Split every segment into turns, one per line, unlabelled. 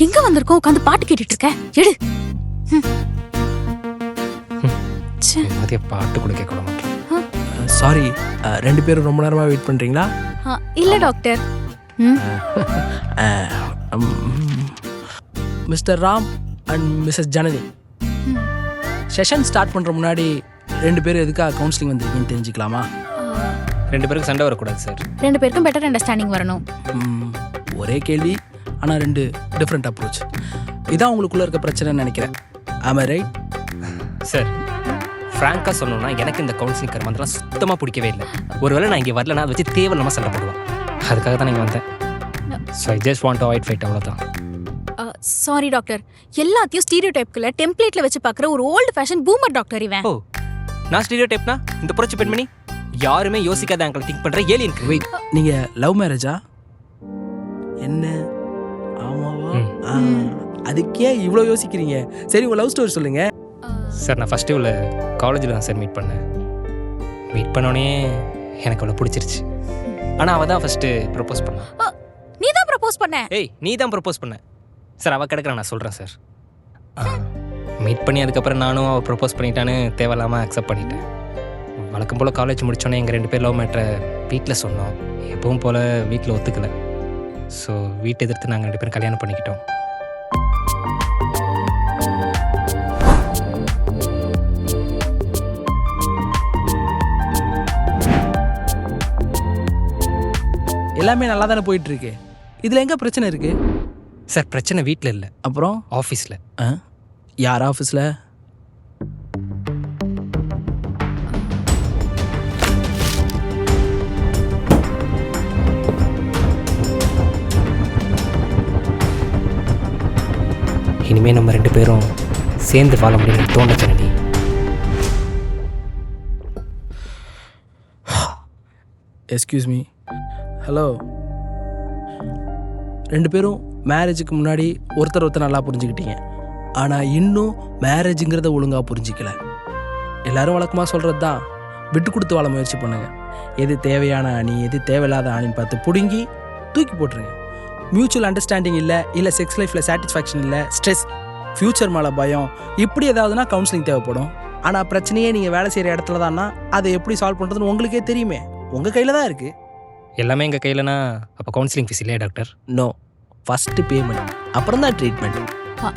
எங்க வந்திருக்கோம் உட்காந்து பாட்டு கேட்டுட்டு இருக்க? எடு.
மதிய பாட்டு கூட கேட்க மாட்டேன்.
சாரி, 2 பேரும் ரொம்ப நேரமாக வெயிட் பண்ணுறீங்களா?
இல்ல doctor.
Mister Ram and missus Janani, session start பண்ணுற முன்னாடி 2 பேரும் எதுக்காக கவுன்சிலிங் வந்திருக்கீங்கன்னு தெரிஞ்சுக்கலாமா?
2 பேருக்கு சண்டை வரக்கூடாது சார்.
2 பேருக்கும் பெட்டர் அண்டர்ஸ்டாண்டிங் வரணும்.
ஒரே கேள்வி, ஆனால் 2 டிஃப்ரெண்ட் அப்ரோச். இதான் உங்களுக்குள்ளே இருக்க பிரச்சனைன்னு நினைக்கிறேன். ஆமா ரைட்?
சார், ஃப்ராங்காக சொல்லணும்னா எனக்கு இந்த கவுன்சிலிங் கர்மந்தெல்லாம் சுத்தமாக பிடிக்கவே இல்லை. ஒருவேளை நான் இங்கே வரலன்னா அதை வச்சு தேவையில்லாமல் சண்டை போடுவேன். அதுக்காக தான் நீங்கள் வந்தேன். So I just want to avoid fight, அவ்வளோதான்.
சாரி டாக்டர், எல்லாத்தையும் ஸ்டீரியோ டைப்குள்ள டெம்ப்ளேட்ல வச்சு பார்க்குற ஒரு ஓல்டு ஃபேஷன் பூமர் டாக்டர் இவன்.
ஓ, நான் ஸ்டீரியோ டைப்னா இந்த புரட்சி பெண்மணி யாருமே யோசிக்காத அங்களை திங்க் பண்ணுற ஏலியன்.
வெயிட், நீங்கள் லவ் மேரேஜா? என்ன ஆமாவா? அதுக்கே இவ்வளோ யோசிக்கிறீங்க? சரி, உங்கள் லவ் ஸ்டோரி சொல்லுங்க.
சார், நான் ஃபஸ்ட்டு இவ்வளோ காலேஜில் தான் சார் மீட் பண்ணேன். மீட் பண்ணோடனே எனக்கு அவ்வளோ பிடிச்சிருச்சு. ஆனால் அவள் தான் ஃபஸ்ட்டு ப்ரப்போஸ் பண்ணான்.
நீ தான் ப்ரப்போஸ் பண்ண?
ஏய், நீ தான் ப்ரப்போஸ் பண்ண சார். அவள் கிடக்குறா, நான் சொல்கிறேன் சார். மீட் பண்ணி அதுக்கப்புறம் நானும் அவள் ப்ரப்போஸ் பண்ணிட்டான்னு தேவையில்லாமல் அக்செப்ட் பண்ணிட்டேன். வழக்கம் போல் காலேஜ் முடித்தோன்னே எங்கள் 2 பேர் லவ் மேட்டரை வீட்டில் சொன்னோம். எப்பவும் போல் வீட்டில் ஒத்துக்கலை. ஸோ வீட்டை எதிர்த்து நாங்கள் 2 பேரும் கல்யாணம் பண்ணிக்கிட்டோம்.
எல்லாமே நல்லா தானே போயிட்டு இருக்கு. இதில் எங்கே பிரச்சனை இருக்கு?
சார், பிரச்சனை வீட்டில் இல்லை,
அப்புறம்
ஆஃபீஸில்.
யார் ஆஃபீஸில்?
இனிமேல் நம்ம 2 பேரும் சேர்ந்து வாழ முடியும்னு தோண ஜனனி.
Excuse me. ஹலோ. 2 பேரும் மேரேஜுக்கு முன்னாடி ஒருத்தர் நல்லா புரிஞ்சுக்கிட்டீங்க. ஆனால் இன்னும் மேரேஜுங்கிறத ஒழுங்காக புரிஞ்சிக்கல. எல்லோரும் வழக்கமாக சொல்கிறது தான், விட்டு கொடுத்து வாழ முயற்சி பண்ணுங்க. எது தேவையான அணி, எது தேவையில்லாத அணின்னு பார்த்து பிடுங்கி தூக்கி போட்டுருங்க. மியூச்சுவல் அண்டர்ஸ்டாண்டிங் இல்லை செக்ஸ் லைஃப்பில் சாட்டிஸ்ஃபேக்ஷன் இல்லை, ஸ்ட்ரெஸ், ஃப்யூச்சர் மேலே பயம், இப்படி ஏதாவதுனா கவுன்சிலிங் தேவைப்படும். ஆனால் பிரச்சனையே நீங்கள் வேலை செய்கிற இடத்துல தான்னா அதை எப்படி சால்வ் பண்ணுறதுன்னு உங்களுக்கே தெரியுமே. உங்கள் கையில் தான் இருக்குது.
எல்லாமே எங்கள் கையிலனா அப்போ கவுன்சிலிங் ஃபீஸ் இல்லையா டாக்டர்?
நோ, ஃபஸ்ட்டு பேமெண்ட், அப்புறம் தான் ட்ரீட்மெண்ட்.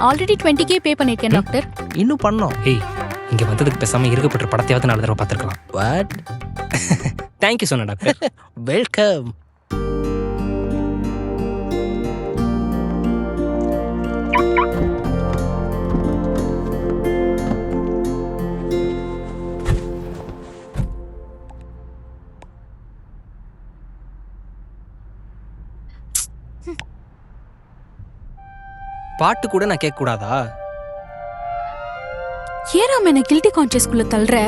ஆல்ரெடி 20K பே பண்ணியிருக்கேன் டாக்டர்.
இன்னும் பண்ணோம்.
ஏய், இங்கே வந்ததுக்கு பேசாமல் இருக்கப்பட்ட படத்தையாவது 4 தடவை பார்த்துருக்கலாம்.
வாட்?
தேங்க்யூ சொன்னேன் டாக்டர்.
வெல்கம்.
பாட்டு கூட நான் கேட்கக்கூடாதா?
ஏறாம என்ன கில்ட்டி கான்ஷியஸ்குள்ள தள்ளுற?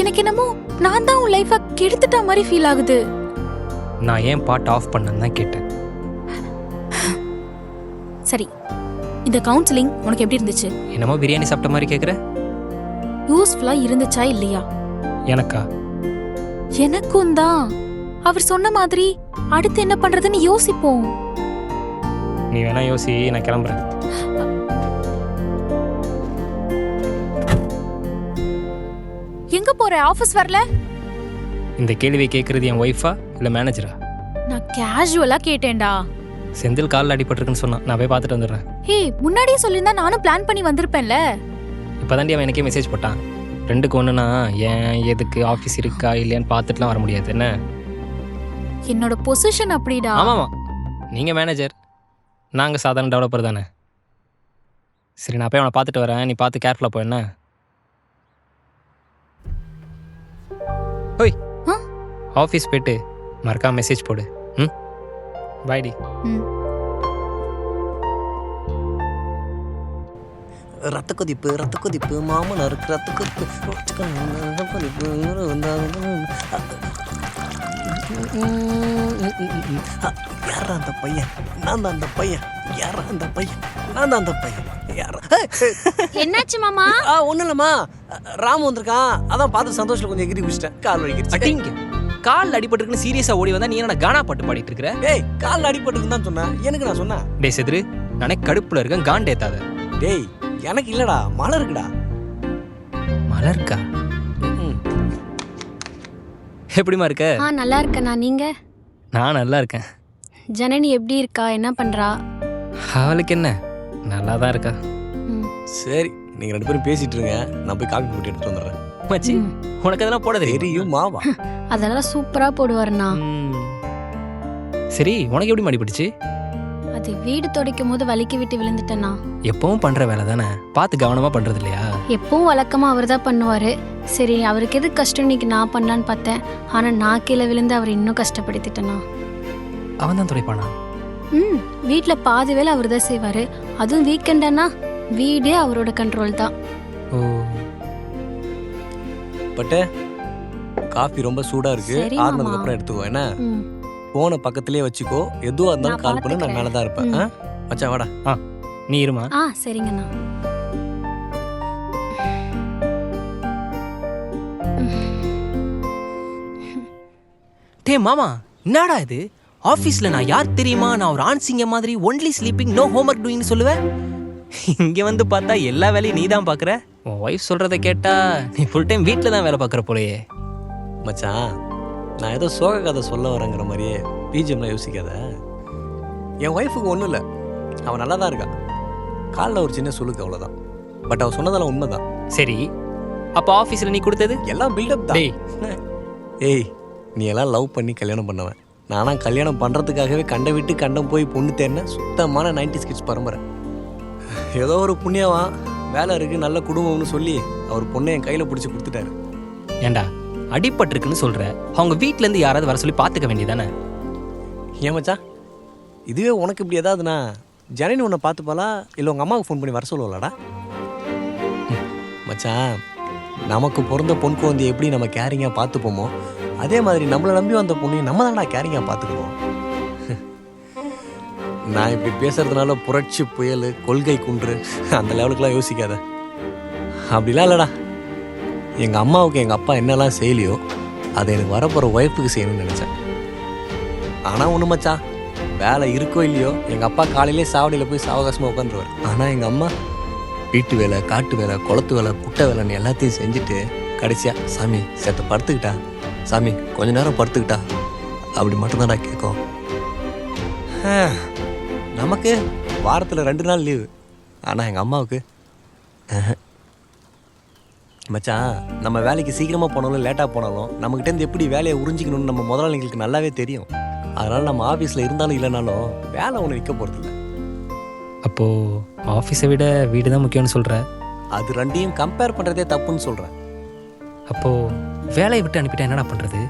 எனக்கு என்னமோ நான் தான் உன் லைஃபை கெடுத்துட்ட மாதிரி ஃபீல் ஆகுது.
நான் ஏன் பாட்டு ஆஃப் பண்ணேன்னு தான் கேட்டேன்.
சரி, இந்த கவுன்சிலிங் உனக்கு எப்படி இருந்துச்சு?
என்னமோ பிரியாணி சாப்பிட்ட மாதிரி கேட்குற.
யூஸ்ஃபுல்லா இருந்துச்சா இல்லையா?
எனக்கா?
எனக்கும் தான். அவர் சொன்ன மாதிரி அடுத்து என்ன பண்றதுன்னு யோசிப்போம்.
நீ வேணா யோசி, நான் கிளம்புறேன்.
எங்க போற? ஆபீஸ் வரல?
இந்த கேள்வியை கேட்கறது என் ஒய்ஃபா இல்லை மேனேஜரா?
நான் கேஷுவலா கேட்டேன்டா.
செந்தில் காலில் அடிபட்டிருக்குன்னு சொன்னான். நான் போய் பார்த்துட்டு வந்துடுறேன்.
ஹே, முன்னாடியே சொல்லியிருந்தா நானும் பிளான் பண்ணி வந்திருப்பேன்ல.
இப்போதாண்டி அவன் எனக்கே மெசேஜ் போட்டான். 2க்கு 1னா ஏன் எதுக்கு ஆஃபீஸ் இருக்கா இல்லையான்னு பார்த்துட்டுலாம் வர முடியாது என்ன?
என்னோட பொசிஷன் அப்படிடா.
ஆமாம், நீங்கள் மேனேஜர், நாங்கள் சாதாரண டெவலப்பர் தானே. சரி, நான் போய் அவனை பார்த்துட்டு வரேன். நீ பார்த்து கேர்ஃபுல்லாக போ என்ன? ஓய், ஆஃபீஸ் போய்ட்டு மறக்காம மெசேஜ் போடு. பாய்டி.
ரத்த கொதிப்பு மாமனாருக்கு ரத்த கொதிப்பு. யாரா அந்த பையன்? நான் தான் அந்த பையன். யாரா அந்த பையன்? நான் தான் அந்த பையன். யாரா?
என்னாச்சு மாமா?
ஒன்றும் இல்லைம்மா, ராமு வந்திருக்கான். அதான் பார்த்து சந்தோஷத்தில் கொஞ்சம் எகிரி குடிச்சிட்டேன். கால் வலிக்கிடுச்சு.
அடிங்க. கால் அடிபட்டுருக்குன்னு சீரியஸாக ஓடி வந்தா நீ என்ன கானா பாட்டு பாடிட்டு இருக்கிற?
ஏய், கால் அடிபட்டுருக்குன்னு தான் சொன்னேன். எனக்கு நான் சொன்னேன்.
டே செதுரு, நானே கடுப்புல இருக்கேன், காண்டேத்தாத.
டேய் எனக்கு இல்லடா, மழை இருக்குடா.
மலர்க்கா
ம்.
எப்படிமா இருக்க?
நல்லா இருக்கேண்ணா. நீங்க?
நான் நல்லா இருக்கேன்.
ஜனனி எப்படி இருக்கா? என்ன பண்றா?
அவளுக்கு என்ன, நல்லா தான் இருக்கா.
ம்.
சரி நீங்க 2 பேரும் பேசிட்டு இருங்க, நான் போய் காபி போட்டு எடுத்துட்டு வந்துடுறேன்.
மச்சி,
ம்.
உனக்கு அதெல்லாம் போட தெரியும்?
தெரியும் மாவா.
அதெல்லாம் சூப்பரா போடுவாருண்ணா.
சரி, உனக்கு எப்படி மடிப்பிடுச்சு?
அது வீடு துடைக்கும் போது வலிக்கி விட்டு விழுந்துட்டேண்ணா.
எப்பவும் பண்ற வேலை தானே, பார்த்து கவனமா பண்றது இல்லையா?
எப்பவும் வழக்கமா அவர் தான் பண்ணுவாரு. சரி அவருக்கு எது கஷ்டம் இன்னைக்கு நான் பண்ணலான்னு பார்த்தேன். ஆனா நான் கீழே விழுந்து அவர் இன்னும் கஷ்டப்படுத்திட்டேண்ணா.
அவன் தான் துடைப்பானா?
வீட்டுல பாதி வேலை அவர் தான் செய்வாரு. அதுவும் வீக்கெண்டானா வீடே அவரோட கண்ட்ரோல் தான்.
ஓ,
பட்டு காஃபி ரொம்ப சூடா இருக்கு,
சரி
ஆறுனதுக்கு
மாமா.
அப்புறம் எடுத்துக்கோ. என்ன
ம்.
போனை பக்கத்துலயே வச்சுக்கோ, எதுவா இருந்தாலும்
நான்
கால் பண்ணு, நான்
பார்த்துக்கிறேன்.
மேலதான் இருப்பேன்.
ம்.
ஆ? மச்சான் வாடா.
நீ இருமா.
சரிங்கண்ணா.
டே மாமா, என்னடா இது? ஆஃபீஸில் நான் யார் தெரியுமா, நான் ஒரு ஆன்சிங்க மாதிரி ஒன்லி ஸ்லீப்பிங் நோ ஹோம்ஒர்க் டூயிங்னு சொல்லுவேன். இங்கே வந்து பார்த்தா எல்லா வேலையும் நீ தான் பார்க்குற. உன் ஒய்ஃப் சொல்கிறத கேட்டா நீ ஃபுல் டைம் வீட்டில் தான் வேலை பார்க்குற போலையே.
மச்சான் நான் ஏதோ சோக கதை சொல்ல வரேங்கிற மாதிரியே பிஜிஎம்லாம் யோசிக்காத. என் ஒய்ஃபுக்கு ஒன்றும் இல்லை, அவன் நல்லா தான் இருக்கா. காலில் ஒரு சின்ன சுளுக்கு, அவ்வளோதான். பட் அவன் சொன்னதெல்லாம் உண்மைதான்.
சரி, அப்போ ஆஃபீஸில் நீ கொடுத்தது
எல்லாம் பில்டப் தான்.
டேய்,
ஏய் நீ எல்லாம் லவ் பண்ணி கல்யாணம் பண்ணவன். நானா கல்யாணம் பண்ணுறதுக்காகவே கண்ட விட்டு கண்டம் போய் பொண்ணு தேடினேன். சுத்தமான 90s கிட்ஸ் பரம்பரை. ஏதோ ஒரு புண்ணியவான் வேலை இருக்குது நல்ல குடும்பம்னு சொல்லி அவர் பொண்ணை என் கையில் பிடிச்சி கொடுத்துட்டாரு.
ஏண்டா அடிபட்டிருக்குன்னு சொல்கிற, அவங்க வீட்டிலேருந்து யாராவது வர சொல்லி பார்த்துக்க வேண்டியதானே?
ஏன் மச்சான், இதுவே உனக்கு இப்படி ஏதாவதுனா ஜனனி உன்னை பார்த்துப்பாளா இல்லை உங்கள் அம்மாவுக்கு ஃபோன் பண்ணி வர சொல்லுவலாடா? மச்சான், நமக்கு பிறந்த பொன் குழந்தைய எப்படி நம்ம கேரிங்காக பார்த்துப்போமோ, அதே மாதிரி நம்மளை நம்பி வந்த பொண்ணையும் நம்ம தானடா கேரிங்காக பார்த்துக்கணும். நான் இப்படி பேசுறதுனால புரட்சி புயல் கொள்கை குன்று அந்த லெவலுக்குலாம் யோசிக்காத. அப்படிலாம் இல்லைடா. எங்கள் அம்மாவுக்கு எங்கள் அப்பா என்னெல்லாம் செய்யலையோ அதை எனக்கு வரப்போகிற ஒய்ஃபுக்கு செய்யணும்னு நினச்சேன். ஆனால் ஒன்று மச்சான், வேலை இருக்கோ இல்லையோ எங்கள் அப்பா காலையிலே சாவடியில் போய் சாவகாசமாக உட்காந்துருவார். ஆனால் எங்கள் அம்மா வீட்டு வேலை, காட்டு வேலை, குளத்து வேலை, குட்டை வேலைன்னு எல்லாத்தையும் செஞ்சுட்டு கடைசியாக சாமி சேர்த்த படுத்துக்கிட்டா, சாமி கொஞ்ச நேரம் படுத்துக்கிட்டா அப்படி மட்டும்தான்டா கேட்கும். நமக்கு வாரத்தில் 2 நாள் லீவு, ஆனால் எங்கள் அம்மாவுக்கு மச்சான், நம்ம வேலைக்கு சீக்கிரமாக போனாலும் லேட்டாக போனாலும் நம்மகிட்டேருந்து எப்படி வேலையை உறிஞ்சிக்கணும்னு நம்ம முதலாளிங்களுக்கு நல்லாவே தெரியும். அதனால் நம்ம ஆஃபீஸில் இருந்தாலும் இல்லைனாலும் வேலை ஒன்று நிற்க போகிறதில்ல.
அப்போது ஆஃபீஸை விட வீடு தான் முக்கியம்னு சொல்கிற.
அது ரெண்டையும் கம்பேர் பண்ணுறதே தப்புன்னு சொல்கிறேன்.
அப்போது வேலையை விட்டு அனுப்பிட்டா என்னடா பண்ணுறது?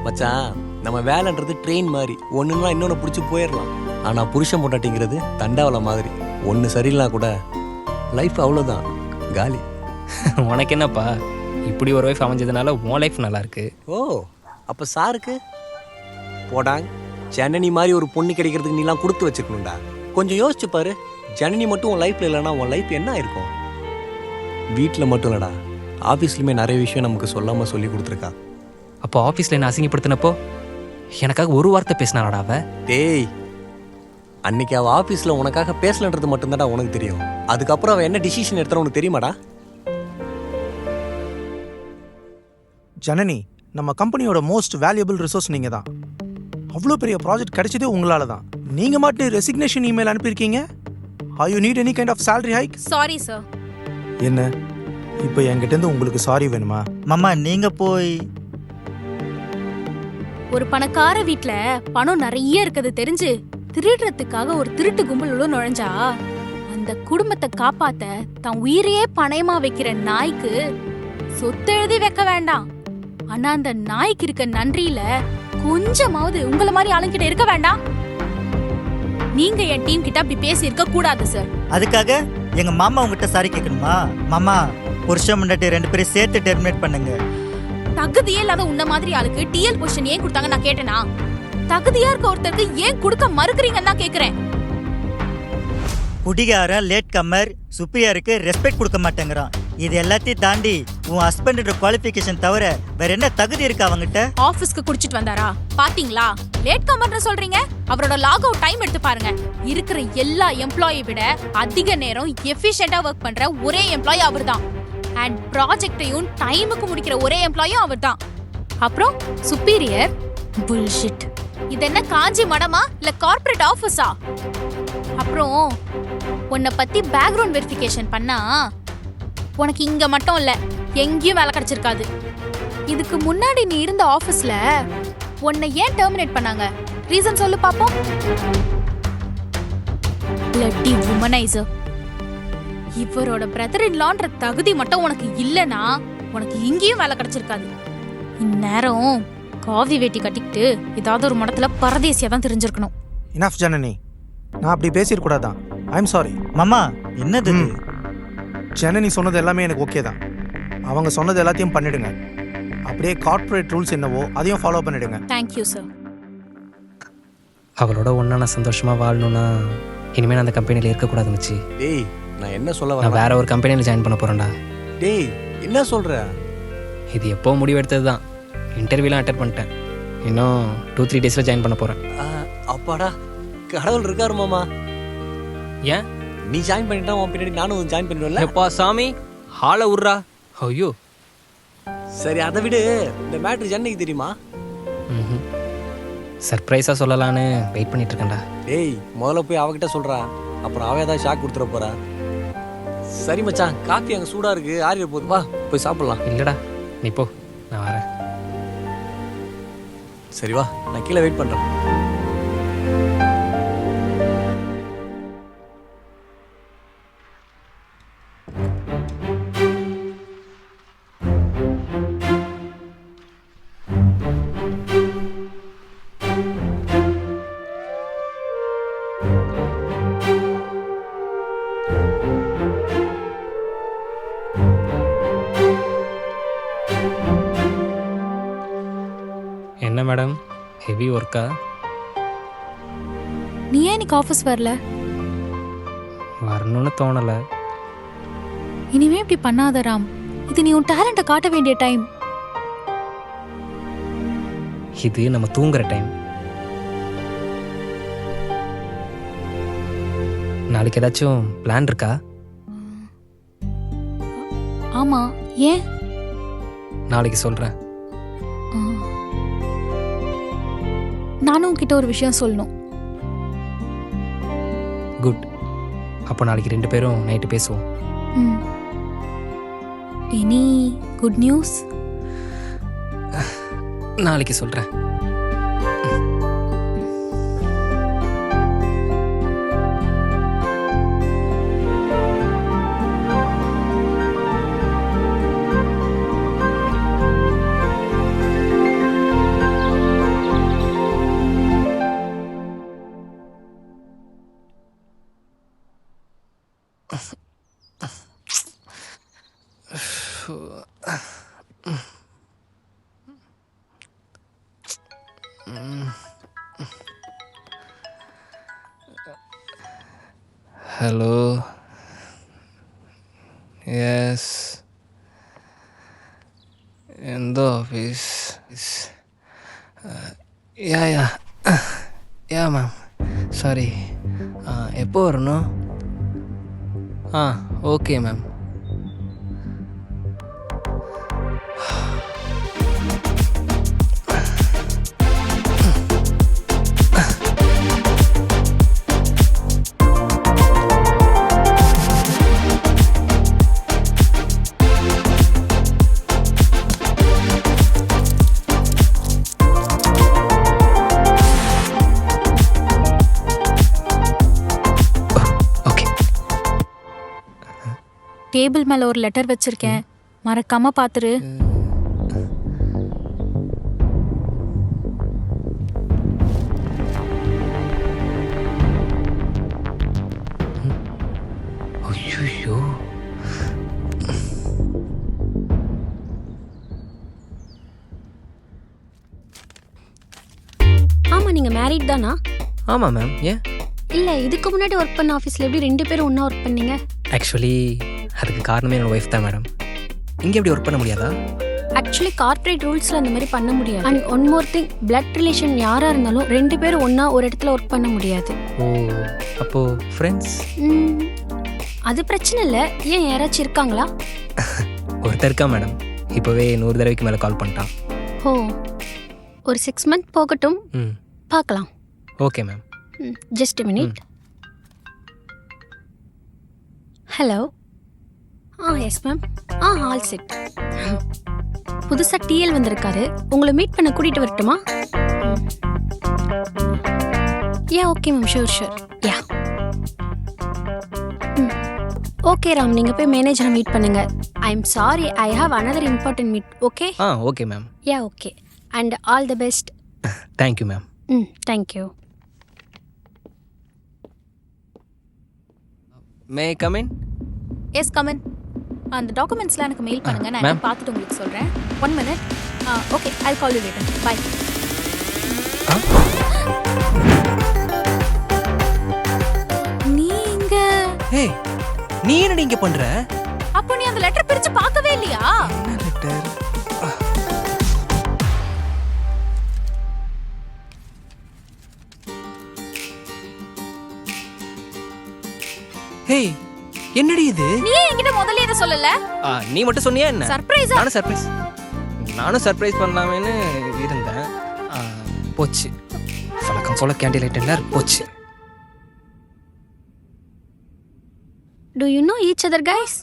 மச்சான், நம்ம வேலைன்றது ட்ரெயின் மாதிரி, ஒன்றுனா இன்னொன்று பிடிச்சி போயிடலாம். ஆனால் புருஷன் பொண்டாட்டிங்கிறது தண்டாவலை மாதிரி, ஒன்று சரியில்லைனா கூட லைஃப் அவ்வளோதான், காலி.
உனக்கு என்னப்பா, இப்படி ஒரு ஒய்ஃப் அமைஞ்சதுனால உன் லைஃப் நல்லா இருக்கு.
ஓ அப்போ சாருக்கு போடாங், ஜனனி மாதிரி ஒரு பொண்ணு கிடைக்கிறதுக்கு நீலாம் கொடுத்து வச்சுக்கணும்டா. கொஞ்சம் யோசிச்சு பாரு, ஜனனி மட்டும் உன் லைஃப்பில் இல்லைன்னா உன் லைஃப் என்ன இருக்கும்? வீட்டில் மட்டும் இல்லைடா, ஆஃபீஸ்லையுமே நிறைய விஷயம் நமக்கு சொல்லாமல் சொல்லி கொடுத்துருக்கா.
அப்போ ஆஃபீஸில் என்ன அசிங்கப்படுத்தினப்போ எனக்காக ஒரு வார்த்தை பேசினாடா அவ?
டேய், அன்னைக்கு அவள் ஆஃபீஸில் உனக்காக பேசலன்றது மட்டும்தான்டா உனக்கு தெரியும். அதுக்கப்புறம் அவள் என்ன டிசிஷன் எடுத்தாலும் உனக்கு தெரியுமாடா?
ஜனனி, நம்ம கம்பெனியோட மோஸ்ட் வேல்யூபிள் ரிசோர்ஸ் நீங்கள் தான். அவ்வளோ பெரிய ப்ராஜெக்ட் கிடைச்சதே உங்களால தான். நீங்கள் மட்டும் ரெசிக்னேஷன் இமெயில் அனுப்பியிருக்கீங்க. Are you need any kind of salary hike?
Sorry sir.
என்ன இப்போ என்கிட்டேருந்து உங்களுக்கு சாரி வேணுமா?
மாமா நீங்க போய்
ஒரு பணக்கார வீட்ல பணம் நிறைய இருக்குது தெரிஞ்சு திருடுறதுக்காக ஒரு திருட்டு கும்பல் உள்ள நுழைஞ்சா அந்த குடும்பத்தை காப்பாத்த தன் உயிரையே பணயமா வைக்கிற நாய்க்கு சொத்து எழுதி வைக்க வேண்டாம். ஆனா அந்த நாய்க்கு இருக்க நன்றியில கொஞ்சமாவது உங்களை மாதிரி ஆளுங்கிட்ட இருக்க வேண்டாம். நீங்க என் டீம் கிட்ட அப்படி பேசி இருக்க கூடாது சார்.
அதுக்காக எங்க மாமா உங்ககிட்ட சாரி கேட்கணுமா? மாமா புருஷன் முன்னாடி 2 பேரும் சேர்த்து டெர்மினேட் பண்ணுங்க.
தகுதியே இல்லாத உன்ன மாதிரி ஆளுக்கு டிஎல் பொசிஷன் ஏன் கொடுத்தாங்க நான் கேட்டேனா? தகுதியா இருக்க ஒருத்தருக்கு ஏன் கொடுக்க மறுக்கறீங்கன்னு தான் கேக்குறேன்.
குடிகாரன் லேட் கம்மர் சுப்பீரியருக்கு ரெஸ்பெக்ட் கொடுக்க மாட்டேங்கிறான். இது எல்லாத்தையும் தாண்டி உன் ஹஸ்பண்டோட குவாலிஃபிகேஷன் தவிர வேற என்ன தகுதி இருக்கு அவங்கிட்ட?
ஆபீஸ்க்கு குடிச்சிட்டு வந்தாரா பாத்தீங்களா? லேட் கமர்னு சொல்றீங்க. அவரோட லாக் அவுட் டைம் எடுத்து பாருங்க. இருக்கிற எல்லா எம்ப்ளாயி விட அதிக நேரம் எஃபிஷியண்டா ஒர்க் பண்ற ஒரே எம்ப்ளாயி அவர்தான். அண்ட் ப்ராஜெக்டையும் டைமுக்கு முடிக்கிற ஒரே எம்ப்ளாயும் அவர்தான். அப்புறம் சுப்பீரியர் புல்ஷிட். இது என்ன காஞ்சி மடமா இல்ல கார்ப்பரேட் ஆபீஸா? அப்புறம் உன்னை பத்தி பேக்ரவுண்ட் வெரிஃபிகேஷன் பண்ணா உனக்கு இங்க மட்டும் இல்ல எங்கேயும் வேலை கிடைச்சிருக்காது. இதுக்கு முன்னாடி நீ இருந்த ஆபீஸ்ல உன்னை ஏன் டெர்மினேட் பண்ணாங்க? ரீசன் சொல்லு பாப்போம். பிளட்டி வுமனைசர். இவரோட பிரதர் இன் லான்ற தகுதி மட்டும் உனக்கு இல்லனா உனக்கு இங்கேயும் வேலை கிடைச்சிருக்காது. இந்நேரம் காவி வேட்டி கட்டிக்கிட்டு ஏதாவது ஒரு மடத்துல பரதேசியா தான் தெரிஞ்சிருக்கணும்.
இனஃப் ஜனனி, நான் அப்படி பேசியிருக்கூடாதான். I'm sorry.
மாமா என்னது இது?
ஜனனி சொன்னது எல்லாமே எனக்கு ஓகே தான். அவங்க சொன்னது எல்லாத்தையும் பண்ணிடுங்க. அப்படியே கார்ப்பரேட் ரூல்ஸ் என்னவோ அதையும் ஃபாலோ பண்ணிடுங்க.
Thank you sir.
அவளோட ஒன்றா நான் சந்தோஷமாக வாழணும்னா இனிமேல் நான் அந்த கம்பெனியில் இருக்கக்கூடாது மச்சி.
டேய் நான் என்ன சொல்ல
நான்
வரேன்?
வேற ஒரு கம்பெனியில் ஜாயின் பண்ண போகிறேன்டா.
டேய் என்ன சொல்ற?
இது எப்போ முடிவெடுத்தது தான். இன்டர்வியூலாம் அட்டென்ட் பண்ணிட்டேன். இன்னும் 2-3 டேஸில் ஜாயின் பண்ண போகிறேன்.
அப்பாடா, கடவுள் இருக்காரு மாமா.
ஏன்
நீ ஜாயின் பண்ணிட்டா உன் பின்னாடி நானும் ஜாயின் பண்ணிடுவேன்ல.
எப்பா சாமி ஹாலை விட்றா. ஐயோ
சரி அதை விடு, இந்த மேட்ரு ஜன்னைக்கு தெரியுமா?
ம் சர்ப்ரைஸாக சொல்லலான்னு வெயிட் பண்ணிட்டு இருக்கேன்டா.
டேய் முதல்ல போய் அவகிட்ட சொல்றா, அப்புறம் அவ ஏதாவது ஷாக் கொடுத்துட போறா. சரி மச்சான், காஃபி அங்கே சூடா இருக்கு, ஆறிய போகுது, வா போய் சாப்பிடலாம்.
இல்லைடா நீ போ, நான் வரேன்.
சரி வா, நான் கீழே வெயிட் பண்றேன்.
என்ன மேடம் ஹெவி ஒர்க்கா?
நீ ஏன் இன்னைக்கு ஆஃபீஸ் வரல?
வரணும்னு தோணலை.
இனிமே இப்படி பண்ணாத ராம். இது நீ உன் டேலண்ட்டை காட்ட வேண்டிய டைம்.
இது நம்ம தூங்குற டைம். நாளைக்கு ஏதாச்சும் பிளான் இருக்கா?
ஆமா, ஏன்?
நாளைக்கு சொல்கிறேன்.
நானும் உன்கிட்ட ஒரு விஷயம் சொல்லணும்.
குட். அப்போ நாளைக்கு 2 பேரும் நைட்டு பேசுவோம்.
Any good news?
நாளைக்கு சொல்கிறேன். ஹலோ, எஸ், எந்த ஆஃபீஸ்? யா யா யா மேம், சாரி. எப்போ வரணும்? Okay ma'am.
டேபிள் மேல ஒரு லெட்டர் வச்சிருக்கேன், மறக்காம பாத்துரு.
ஐயோ,
ஆமா, நீங்க மேரிட் தானா?
ஆமாம் மேம். ஏன்?
இல்ல, இதுக்கு முன்னாடி ஒர்க் பண்ண ஆஃபீஸ்ல எப்படி 2 பேரும் ஒண்ணா ஒர்க் பண்ணீங்க?
ஆக்சுவலி அதுக்கு காரணமே என்னோட ஒய்ஃப் தான் மேடம். இங்கே எப்படி ஒர்க் பண்ண முடியாதா?
ஆக்சுவலி கார்ப்பரேட் ரூல்ஸில் அந்த மாதிரி பண்ண முடியாது. And one more thing, blood relation யாராக இருந்தாலும் 2 பேரும் ஒன்றா ஒரு இடத்துல ஒர்க் பண்ண முடியாது.
ஓ, அப்போது ஃப்ரெண்ட்ஸ்?
அது பிரச்சனை இல்லை. ஏன் யாராச்சும் இருக்காங்களா?
ஒருத்தர் இருக்கா மேடம். இப்போவே 100 தடவைக்கு மேலே கால் பண்ணிட்டான்.
ஓ, ஒரு 6 மந்த் போகட்டும்,
ம்,
பார்க்கலாம்.
Okay ma'am.
Just minute. Hello. Yes ma'am. All set. புதுசாக டிஎல் வந்திருக்காரு. உங்களை மீட் பண்ண கூட்டிகிட்டு வரட்டுமா? Yeah okay ma'am, sure. Yeah. Okay Ram, நீங்கள் போய் மேனேஜரை மீட் பண்ணுங்க. I am sorry, I have another important meet. Okay?
Okay ma'am.
Yeah okay. And all the best.
Thank you ma'am.
Thank you.
May come in?
Yes come on. அந்த டாக்குமெண்ட்ஸ்லாம் எனக்கு mail பண்ணுங்க. நான்
ma'am.
என்னன்னு பார்த்துட்டு உங்களுக்கு சொல்கிறேன். 1 minute. Okay, I call you later. Bye. நீங்க
ஏய், நீ என்னடி இங்கே பண்ணுற?
அப்போ நீ அந்த லெட்டர் பிரிச்சு பார்க்கவே இல்லையா?
என்ன லெட்டர்? ஹேய், என்னடி இது?
நீ ஏன் என்கிட்ட முதல்ல இதை சொல்லல?
நீ மட்டும் சொன்னியா என்ன?
சர்ப்ரைஸா?
நானும் சர்ப்ரைஸ் பண்ணலாமேன்னு இருந்தேன். போச்சு. வழக்கம் போல கேண்டில் லைட் போச்சு.
Do you know each other, guys?